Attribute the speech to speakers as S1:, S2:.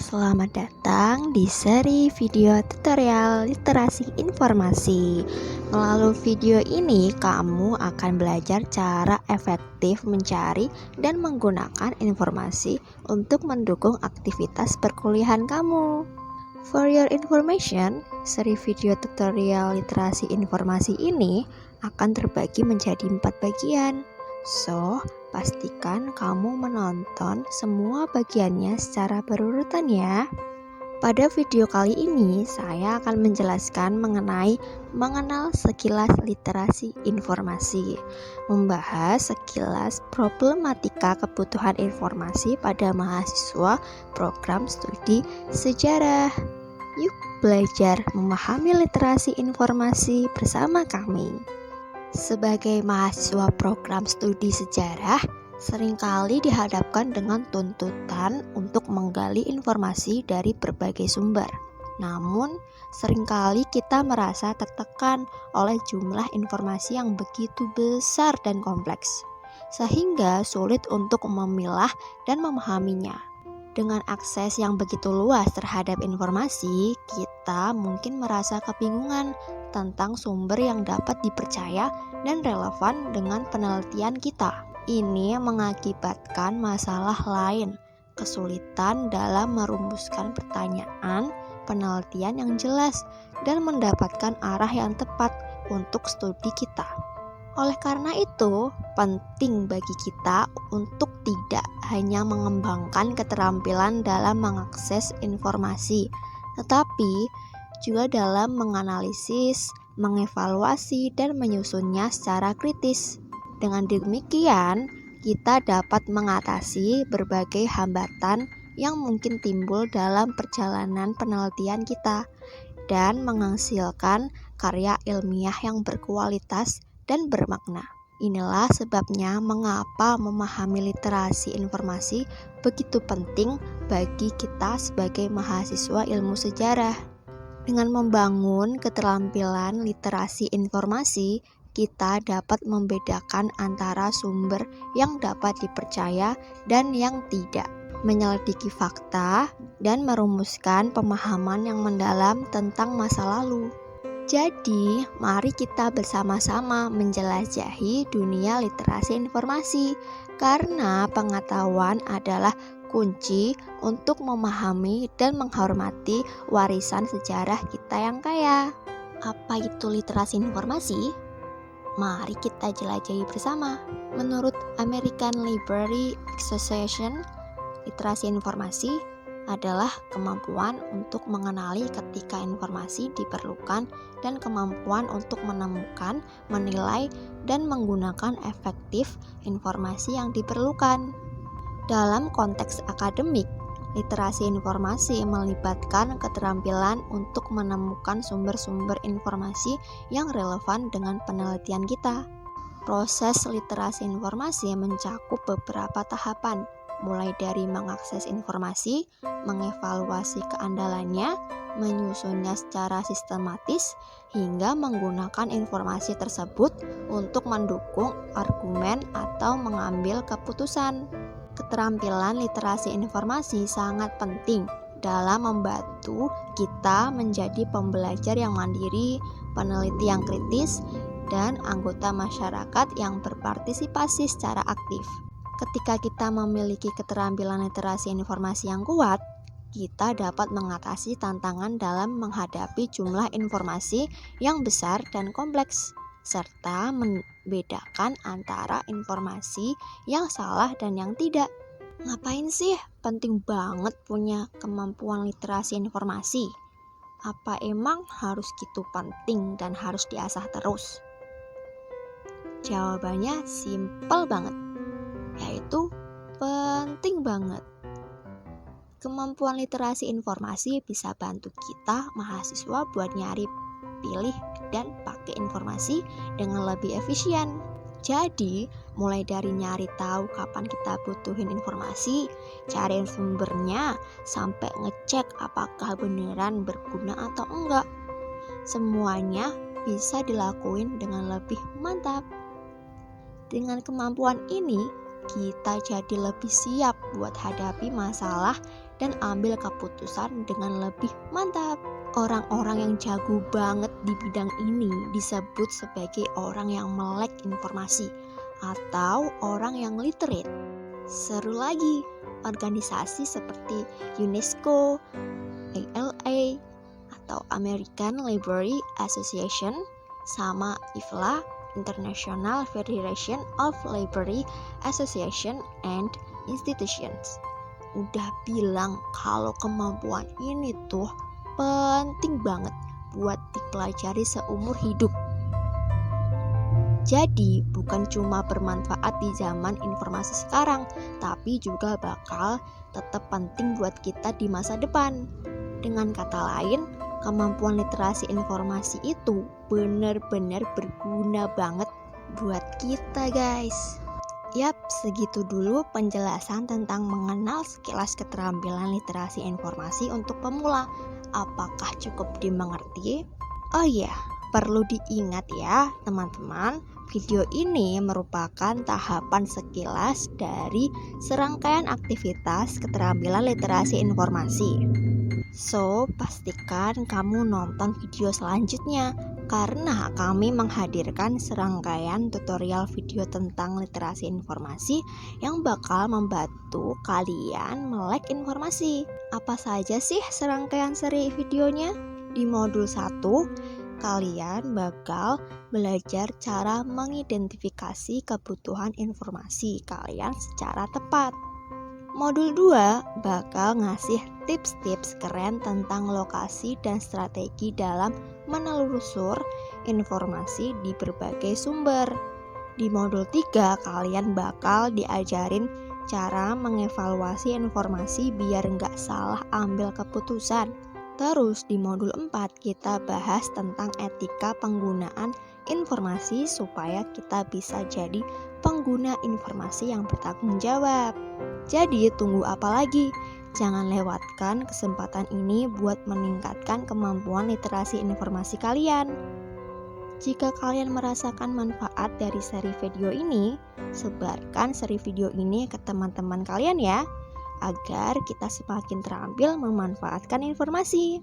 S1: Selamat datang di seri video tutorial literasi informasi. Melalui video ini, kamu akan belajar cara efektif mencari dan menggunakan informasi untuk mendukung aktivitas perkuliahan kamu. For your information, seri video tutorial literasi informasi ini akan terbagi menjadi 4 bagian. So, pastikan kamu menonton semua bagiannya secara berurutan ya. Pada video kali ini, saya akan menjelaskan mengenai mengenal sekilas literasi informasi, membahas sekilas problematika kebutuhan informasi pada mahasiswa program studi sejarah. Yuk belajar memahami literasi informasi bersama kami. Sebagai mahasiswa program studi sejarah, seringkali dihadapkan dengan tuntutan untuk menggali informasi dari berbagai sumber. Namun, seringkali kita merasa tertekan oleh jumlah informasi yang begitu besar dan kompleks, sehingga sulit untuk memilah dan memahaminya. Dengan akses yang begitu luas terhadap informasi, kita mungkin merasa kebingungan tentang sumber yang dapat dipercaya dan relevan dengan penelitian kita. Ini mengakibatkan masalah lain, kesulitan dalam merumuskan pertanyaan, penelitian yang jelas, dan mendapatkan arah yang tepat untuk studi kita. Oleh karena itu, penting bagi kita untuk tidak hanya mengembangkan keterampilan dalam mengakses informasi, tetapi juga dalam menganalisis, mengevaluasi, dan menyusunnya secara kritis. Dengan demikian, kita dapat mengatasi berbagai hambatan yang mungkin timbul dalam perjalanan penelitian kita dan menghasilkan karya ilmiah yang berkualitas dan bermakna. Inilah sebabnya mengapa memahami literasi informasi begitu penting bagi kita sebagai mahasiswa ilmu sejarah. Dengan membangun keterampilan literasi informasi, kita dapat membedakan antara sumber yang dapat dipercaya dan yang tidak, menyelidiki fakta, dan merumuskan pemahaman yang mendalam tentang masa lalu. Jadi, mari kita bersama-sama menjelajahi dunia literasi informasi, karena pengetahuan adalah kunci untuk memahami dan menghormati warisan sejarah kita yang kaya. Apa itu literasi informasi? Mari kita jelajahi bersama. Menurut American Library Association, literasi informasi adalah kemampuan untuk mengenali ketika informasi diperlukan dan kemampuan untuk menemukan, menilai, dan menggunakan efektif informasi yang diperlukan. Dalam konteks akademik, literasi informasi melibatkan keterampilan untuk menemukan sumber-sumber informasi yang relevan dengan penelitian kita. Proses literasi informasi mencakup beberapa tahapan, mulai dari mengakses informasi, mengevaluasi keandalannya, menyusunnya secara sistematis, hingga menggunakan informasi tersebut untuk mendukung argumen atau mengambil keputusan. Keterampilan literasi informasi sangat penting dalam membantu kita menjadi pembelajar yang mandiri, peneliti yang kritis, dan anggota masyarakat yang berpartisipasi secara aktif. Ketika kita memiliki keterampilan literasi informasi yang kuat, kita dapat mengatasi tantangan dalam menghadapi jumlah informasi yang besar dan kompleks, serta membedakan antara informasi yang salah dan yang tidak. Ngapain sih penting banget punya kemampuan literasi informasi? Apa emang harus gitu penting dan harus diasah terus? Jawabannya simpel banget, yaitu penting banget. Kemampuan literasi informasi bisa bantu kita mahasiswa buat nyari, pilih, dan pakai informasi dengan lebih efisien. Jadi, mulai dari nyari tahu kapan kita butuhin informasi, cari sumbernya, sampai ngecek apakah beneran berguna atau enggak. Semuanya bisa dilakuin dengan lebih mantap. Dengan kemampuan ini, kita jadi lebih siap buat hadapi masalah dan ambil keputusan dengan lebih mantap. Orang-orang yang jago banget di bidang ini disebut sebagai orang yang melek informasi atau orang yang literate. Seru lagi, organisasi seperti UNESCO, ALA, atau American Library Association, sama IFLA, International Federation of Library Association and Institutions, udah bilang kalau kemampuan ini tuh penting banget buat dipelajari seumur hidup. Jadi bukan cuma bermanfaat di zaman informasi sekarang, tapi juga bakal tetap penting buat kita di masa depan. Dengan kata lain, kemampuan literasi informasi itu benar-benar berguna banget buat kita, guys. Yap, segitu dulu penjelasan tentang mengenal sekilas keterampilan literasi informasi untuk pemula. Apakah cukup dimengerti? Oh iya, perlu diingat ya teman-teman, video ini merupakan tahapan sekilas dari serangkaian aktivitas keterampilan literasi informasi. So, pastikan kamu nonton video selanjutnya karena kami menghadirkan serangkaian tutorial video tentang literasi informasi yang bakal membantu kalian melek informasi. Apa saja sih serangkaian seri videonya? Di modul 1, kalian bakal belajar cara mengidentifikasi kebutuhan informasi kalian secara tepat. Modul 2 bakal ngasih tips-tips keren tentang lokasi dan strategi dalam menelusur informasi di berbagai sumber. Di modul 3 kalian bakal diajarin cara mengevaluasi informasi biar nggak salah ambil keputusan. Terus di modul 4 kita bahas tentang etika penggunaan informasi supaya kita bisa jadi pengguna informasi yang bertanggung jawab. Jadi tunggu apa lagi? Jangan lewatkan kesempatan ini buat meningkatkan kemampuan literasi informasi kalian. Jika kalian merasakan manfaat dari seri video ini, sebarkan seri video ini ke teman-teman kalian ya, agar kita semakin terampil memanfaatkan informasi.